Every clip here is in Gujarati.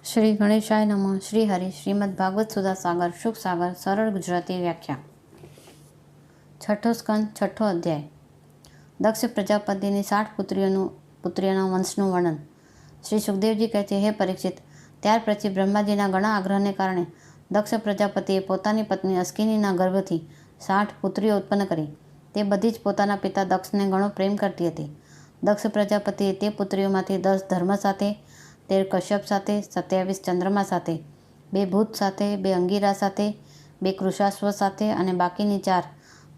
શ્રી ગણેશાય નમઃ. શ્રી હરિ શ્રીમદ ભાગવત સુધા સાગર શુક સાગર સરળ ગુજરાતી વ્યાખ્યા. છઠ્ઠો સ્કંદ છઠ્ઠો અધ્યાય. દક્ષ પ્રજાપતિની 60 પુત્રીઓના વંશનું વર્ણન. શ્રી સુખદેવજી કહે છે, હે પરીક્ષિત, ત્યાર પછી બ્રહ્માજીના ઘણા આગ્રહને કારણે દક્ષ પ્રજાપતિએ પોતાની પત્ની અશ્વિનીના ગર્ભથી 60 પુત્રીઓ ઉત્પન્ન કરી. તે બધી જ પોતાના પિતા દક્ષને ઘણો પ્રેમ કરતી હતી. દક્ષ પ્રજાપતિએ તે પુત્રીઓમાંથી 10 ધર્મ સાથે, 13 કશ્યપ સાથે, 27 ચંદ્રમા સાથે, 2 ભૂત સાથે, 2 અંગીરા સાથે, 2 કૃશાશ્વ સાથે અને બાકીની 4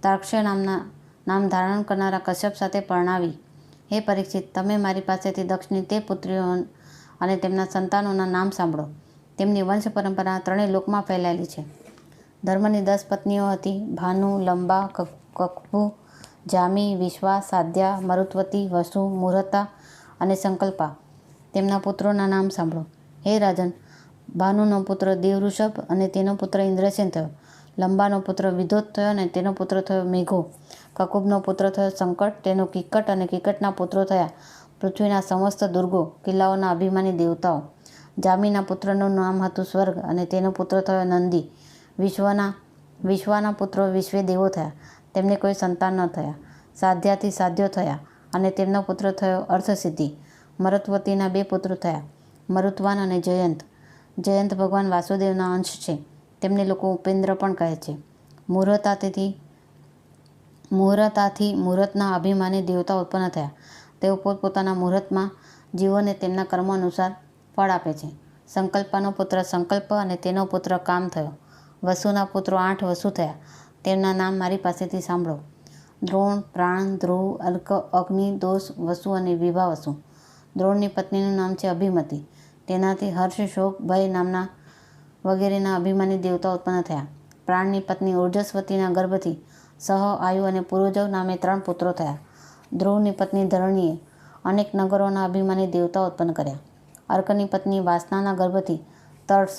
તાર્ક્ષ્ય નામ ધારણ કરનારા કશ્યપ સાથે પરણાવી. હે પરીક્ષિત, તમે મારી પાસેથી દક્ષની તે પુત્રીઓ અને તેમના સંતાનોના નામ સાંભળો. તેમની વંશ પરંપરા 3 લોકમાં ફેલાયેલી છે. ધર્મની 10 પત્નીઓ હતી: ભાનુ, લંબા, કક્ભુ, જામી, વિશ્વા, સાધ્યા, મરુત્વતી, વસુ, મુહૂર્તા અને સંકલ્પા. તેમના પુત્રોના નામ સાંભળો. હે રાજન, ભાનુનો પુત્ર દેવઋષભ અને તેનો પુત્ર ઇન્દ્રસેન થયો. લંબાનો પુત્ર વિદોત થયો અને તેનો પુત્ર થયો મેઘો. કકુબનો પુત્ર થયો સંકટ, તેનો કિકટ અને કિકટના પુત્રો થયા પૃથ્વીના સમસ્ત દુર્ગો, કિલ્લાઓના અભિમાની દેવતાઓ. જામીના પુત્રનું નામ હતું સ્વર્ગ અને તેનો પુત્ર થયો નંદી. વિશ્વાના પુત્રો વિશ્વે દેવો થયા, તેમને કોઈ સંતાન ન થયા. સાધ્યાથી સાધ્યો થયા અને તેમનો પુત્ર થયો અર્થસિદ્ધિ. મરુત્વતીના 2 પુત્રો થયા, મરુત્વાન અને જયંત. જયંત ભગવાન વાસુદેવના અંશ છે. તેમને લોકો ઉપેન્દ્ર પણ કહે છે. મુહૂર્તાથી મુહૂર્તના અભિમાની દેવતા ઉત્પન્ન થયા. તેઓ પોતપોતાના મુહૂર્તમાં જીવોને તેમના કર્મ અનુસાર ફળ આપે છે. સંકલ્પાનો પુત્ર સંકલ્પ અને તેનો પુત્ર કામ થયો. વસુના પુત્રો 8 વસુ થયા. તેમના નામ મારી પાસેથી સાંભળો: દ્રોણ, પ્રાણ, ધ્રુવ, અલ્ક, અગ્નિ, દોષ, વસુ અને વિભા વસુ. દ્રોણની પત્નીનું નામ છે અભિમતી. તેનાથી હર્ષ, શોક, ભય નામના વગેરેના અભિમાની દેવતા ઉત્પન્ન થયા. પ્રાણની પત્ની ઓજસ્વતીના ગર્ભથી સહ, આયુ અને પુરુજવ નામે 3 પુત્રો થયા. ધ્રુવની પત્ની ધરણીએ અનેક નગરોના અભિમાની દેવતા ઉત્પન્ન કર્યા. અર્કની પત્ની વાસનાના ગર્ભથી તર્ષ,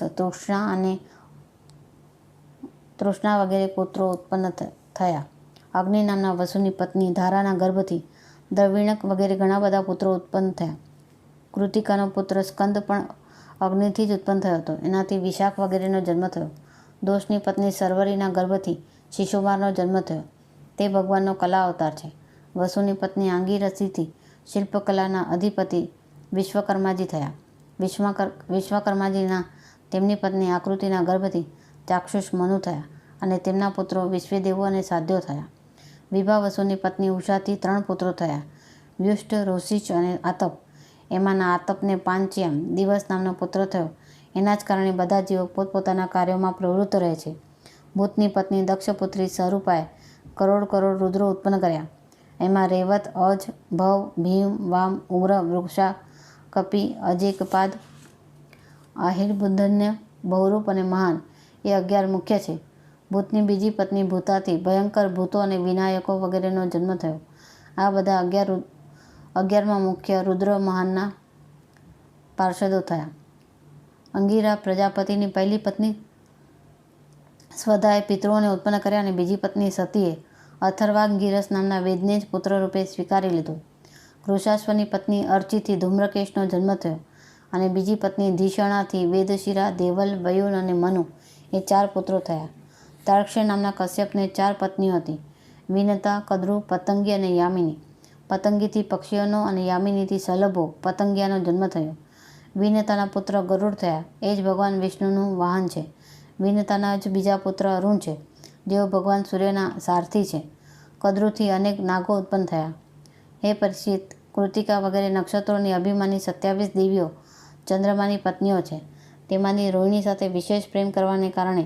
તૃષ્ણા વગેરે પુત્રો ઉત્પન્ન થયા. અગ્નિ નામના વસુની પત્ની ધારાના ગર્ભથી દ્રવિણક વગેરે ઘણા બધા પુત્રો ઉત્પન્ન થયા. કૃતિકાનો પુત્ર સ્કંદ પણ અગ્નિથી જ ઉત્પન્ન થયો હતો. એનાથી વિશાખ વગેરેનો જન્મ થયો. દોષની પત્ની સર્વરીના ગર્ભથી શિશુમારનો જન્મ થયો. તે ભગવાનનો કલા અવતાર છે. વસુની પત્ની આંગીરસીથી શિલ્પકલાના અધિપતિ વિશ્વકર્માજી થયા. વિશ્વકર્માજીના તેમની પત્ની આકૃતિના ગર્ભથી ચાક્ષુષ મનુ થયા અને તેમના પુત્રો વિશ્વેદેવો અને સાધ્યો થયા. વિભા વસુની પત્ની ઉષાથી 3 પુત્રો થયા: વ્યુષ્ટ, રોષિચ અને આતપ. એમાંના આતપને પાંચ્યામ દિવસ નામનો પુત્ર થયો. એના જ કારણે બધા જીવો પોતપોતાના કાર્યોમાં પ્રવૃત્ત રહે છે. ભૂતની પત્ની દક્ષપુત્રી સ્વરૂપાએ કરોડ રુદ્રો ઉત્પન્ન કર્યા. એમાં રેવત, અજ, ભવ, ભીમ, વામ, ઉગ્ર, વૃક્ષા, કપિ, અજેકપાદ, આહિર્બુધન્ય, બહુરૂપ અને મહાન એ 11 મુખ્ય છે. ભૂતની બીજી પત્ની ભૂતાથી ભયંકર ભૂતો અને વિનાયકો વગેરેનો જન્મ થયો. આ બધા 11માં મુખ્ય રુદ્ર મહાનના પાર્ષદો થયા. અંગીરા પ્રજાપતિની પહેલી પત્ની સ્વધાએ પિતૃઓને ઉત્પન્ન કર્યા અને બીજી પત્ની સતીએ અથર્વાંગીરસ નામના વેદને જ પુત્ર રૂપે સ્વીકારી લીધું. કૃશાશ્વની પત્ની અર્ચિથી ધૂમ્રકેશનો જન્મ થયો અને બીજી પત્ની ધિષણાથી વેદશિરા, દેવલ, વયુન અને મનુ એ 4 પુત્રો થયા. તાર્ક્ષ્ય નામના કશ્યપને 4 પત્નીઓ હતી: વિનતા, કદ્રુ, પતંગી અને યામિની. પતંગીથી પક્ષીઓનો અને યામિનીથી સલભો પતંગિયાનો જન્મ થયો. વિનતાના પુત્ર ગરુડ થયા. એ જ ભગવાન વિષ્ણુનું વાહન છે. વિનતાના જ બીજા પુત્ર અરુણ છે, જેઓ ભગવાન સૂર્યના સારથી છે. કદ્રુથી અનેક નાગો ઉત્પન્ન થયા. હે પરીક્ષિત, કૃતિકા વગેરે નક્ષત્રોની અભિમાની 27 દેવીઓ ચંદ્રમાની પત્નીઓ છે. તેમાંની રોહિણી સાથે વિશેષ પ્રેમ કરવાને કારણે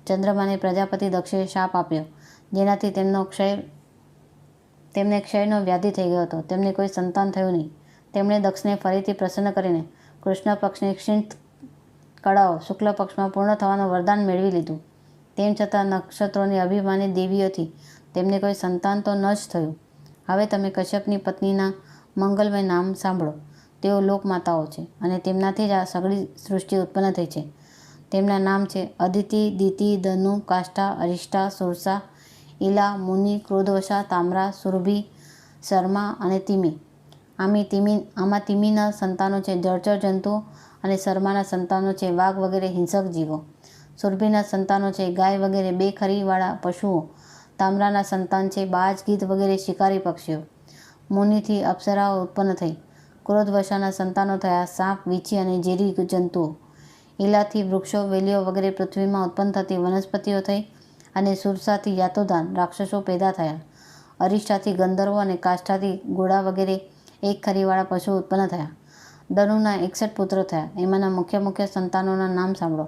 ચંદ્રમાને પ્રજાપતિ દક્ષે શાપ આપ્યો, જેનાથી તેમને ક્ષયનો વ્યાધિ થઈ ગયો હતો. તેમને કોઈ સંતાન થયું નહીં. તેમણે દક્ષને ફરીથી પ્રસન્ન કરીને કૃષ્ણ પક્ષની ક્ષિણ કળાઓ શુક્લ પક્ષમાં પૂર્ણ થવાનું વરદાન મેળવી લીધું. તેમ છતાં નક્ષત્રોની અભિમાની દેવીઓથી તેમને કોઈ સંતાન તો ન જ થયું. હવે તમે કશ્યપની પત્નીના મંગલમય નામ સાંભળો. તેઓ લોકમાતાઓ છે અને તેમનાથી જ આ સઘળી સૃષ્ટિ ઉત્પન્ન થઈ છે. તેમના નામ છે અદિતિ, દિતિ, ધનુ, કાષ્ઠા, અરિષ્ટા, સુરસા, ઈલા, મુનિ, ક્રોધવશા, તામ્રા, સુરભી, શર્મા અને તિમિ. આમાં તિમિના સંતાનો છે જળચર જંતુઓ અને શર્માના સંતાનો છે વાઘ વગેરે હિંસક જીવો. સુરભીના સંતાનો છે ગાય વગેરે બે ખરીવાળા પશુઓ. તામ્રાના સંતાન છે બાજ, ગીધ વગેરે શિકારી પક્ષીઓ. મુનિથી અપ્સરાઓ ઉત્પન્ન થઈ. ક્રોધવશાના સંતાનો થયા સાપ, વીંછી અને ઝેરી જંતુઓ. ઈલાથી વૃક્ષો, વેલીઓ વગેરે પૃથ્વીમાં ઉત્પન્ન થતી વનસ્પતિઓ થઈ અને સુરસાથી યાતોદાન રાક્ષસો પેદા થયા. અરિષ્ટાથી ગંધર્વો અને કાષ્ઠાથી ઘોડા વગેરે એક ખરીવાળા પશુઓ ઉત્પન્ન થયા. ધનુના 61 પુત્રો થયા. એમાંના મુખ્ય મુખ્ય સંતાનોના નામ સાંભળો.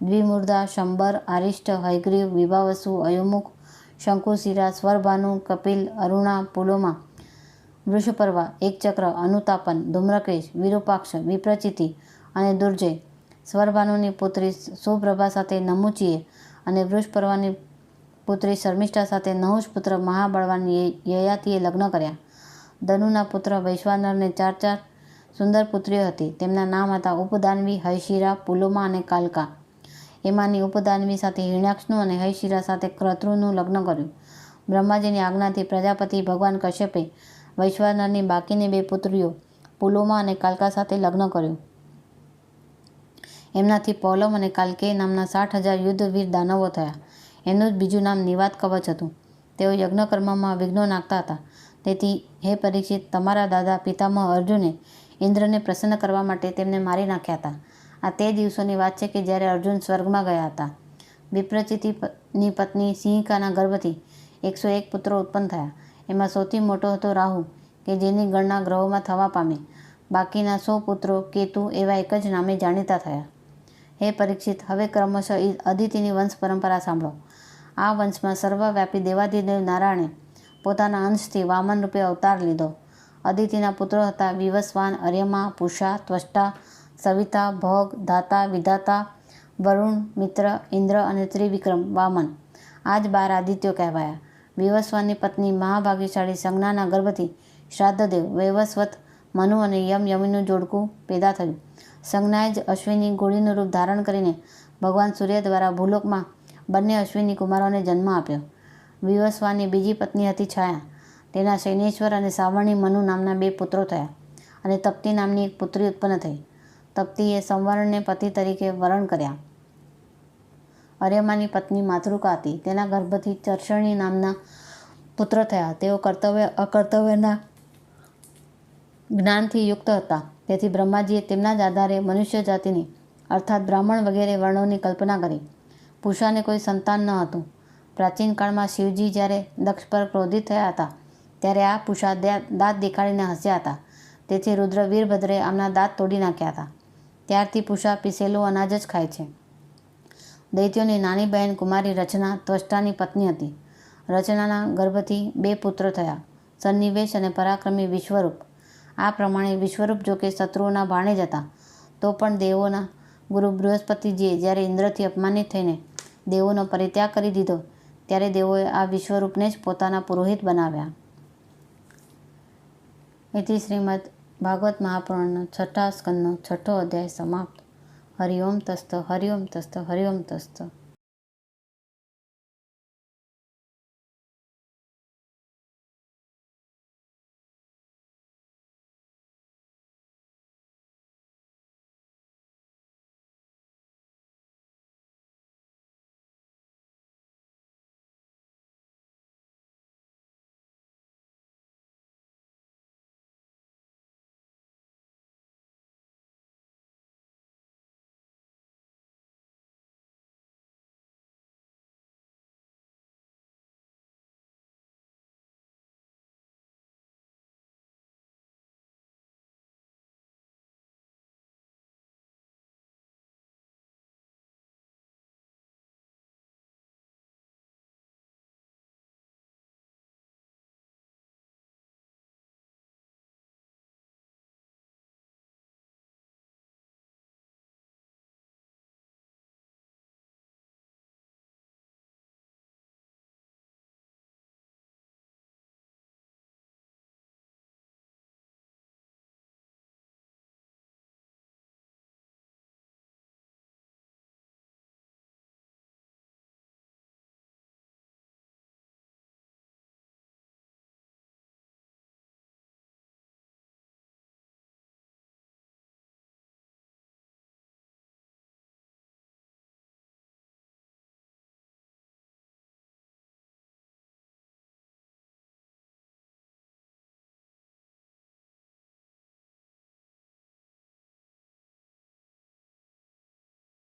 દ્વિમૂર્ધા, શંબર, આરિષ્ટ, હયગ્રીવ, વિભાવસુ, અયુમુખ, શંકુશિરા, સ્વરભાનુ, કપિલ, અરુણા, પુલોમા, વૃષપર્વા, એકચક્ર, અનુતાપન, ધૂમ્રકેશ, વિરૂપાક્ષ, વિપ્રચિતિ અને દુર્જય. સ્વરભાનુની પુત્રી સુપ્રભા સાથે નમુચીએ અને વૃષપર્વાની પુત્રી શર્મિષ્ઠા સાથે નહુષ પુત્ર મહાબળવાન યયાતિએ લગ્ન કર્યા. ધનુના પુત્ર વૈશ્વાનરને 4 સુંદર પુત્રીઓ હતી. તેમના નામ હતા ઉપદાનવી, હયશિરા, પુલોમા અને કાલકા. એમાંની ઉપદાનવી સાથે હિરણ્યાક્ષનું અને હયશિરા સાથે ક્રતુનું લગ્ન કર્યું. બ્રહ્માજીની આજ્ઞાથી પ્રજાપતિ ભગવાન કશ્યપે વૈશ્વાનરની બાકીની 2 પુત્રીઓ પુલોમા અને કાલકા સાથે લગ્ન કર્યું. એમનાથી પૌલમ અને કાલકેય નામના 60,000 યુદ્ધવીર દાનવો થયા. એમનું જ બીજું નામ નિવાત કવચ હતું. તેઓ યજ્ઞકર્મમાં વિઘ્નો નાખતા હતા. તેથી હે પરીક્ષિત, તમારા દાદા પિતામહ અર્જુને ઇન્દ્રને પ્રસન્ન કરવા માટે તેમને મારી નાખ્યા હતા. આ તે દિવસોની વાત છે કે જ્યારે અર્જુન સ્વર્ગમાં ગયા હતા. વિપ્રચિતિની પત્ની સિંહિકાના ગર્ભથી 101 પુત્રો ઉત્પન્ન થયા. એમાં સૌથી મોટો હતો રાહુ, કે જેની ગણના ગ્રહોમાં થવા પામી. બાકીના 100 પુત્રો કેતુ એવા એક જ નામે જાણીતા થયા. હે પરીક્ષિત, હવે ક્રમશઃ અદિતિની વંશ પરંપરા સાંભળો. આ વંશમાં સર્વવ્યાપી દેવાધિદેવ નારાયણે પોતાના અંશથી વામન રૂપે અવતાર લીધો. અદિતિના પુત્રો હતા વિવસ્વાન, અર્યમા, પૂષા, ત્વષ્ટા, સવિતા, ભોગ, ધાતા, વિધાતા, વરુણ, મિત્ર, ઇન્દ્ર અને ત્રિવિક્રમ વામન. આ જ 12 આદિત્યો કહેવાયા. વિવસ્વાનની પત્ની મહાભાગ્યશાળી સંજ્ઞાના ગર્ભથી શ્રાદ્ધદેવ, વૈવસ્વત, મનુ અને યમનું જોડકું પેદા થયું. સંજ્ઞાએ જ અશ્વિની ઘોડીનું રૂપ ધારણ કરીને ભગવાન સૂર્ય દ્વારા ભૂલોકમાં બંને અશ્વિની કુમારોને જન્મ આપ્યો. વિવસ્વાનની બીજી પત્ની હતી છાયા. તેના શૈનેશ્વર અને સાવર્ણી મનુ નામના 2 પુત્રો થયા અને તપ્તી નામની એક પુત્રી ઉત્પન્ન થઈ. તપ્તીએ સંવરણને પતિ તરીકે વરણ કર્યા. અર્યમાની પત્ની માતૃકા હતી. તેના ગર્ભથી ચર્ષણી નામના પુત્ર થયા. તેઓ કર્તવ્ય અકર્તવ્યના જ્ઞાનથી યુક્ત હતા. તેથી બ્રહ્માજીએ તેમના જ આધારે મનુષ્ય જાતિની અર્થાત બ્રાહ્મણ વગેરે વર્ણોની કલ્પના કરી. પૂષાને કોઈ સંતાન ન હતું. પ્રાચીન કાળમાં શિવજી જ્યારે દક્ષ પર ક્રોધિત થયા હતા ત્યારે આ પૂષા દાંત દેખાડીને હસ્યા હતા. તેથી રુદ્ર વીરભદ્રે આમના દાંત તોડી નાખ્યા હતા. ત્યારથી પૂષા પીસેલું અનાજ જ ખાય છે. દૈત્યોની નાની બહેન કુમારી રચના ત્વષ્ટાની પત્ની હતી. રચનાના ગર્ભથી 2 પુત્રો થયા, સન્નિવેશ અને પરાક્રમી વિશ્વરૂપ. આ પ્રમાણે વિશ્વરૂપ જોકે શત્રુઓના ભાણે જ હતા, તો પણ દેવોના ગુરુ બૃહસ્પતિજીએ જ્યારે ઇન્દ્રથી અપમાનિત થઈને દેવોનો પરિત્યાગ કરી દીધો ત્યારે દેવોએ આ વિશ્વરૂપને જ પોતાના પુરોહિત બનાવ્યા. એથી શ્રીમદ ભાગવત મહાપુરાણનો 6ઠા સ્કંદનો 6ઠ્ઠો અધ્યાય સમાપ્ત. Hariom taste, Hariom taste, Hariom taste.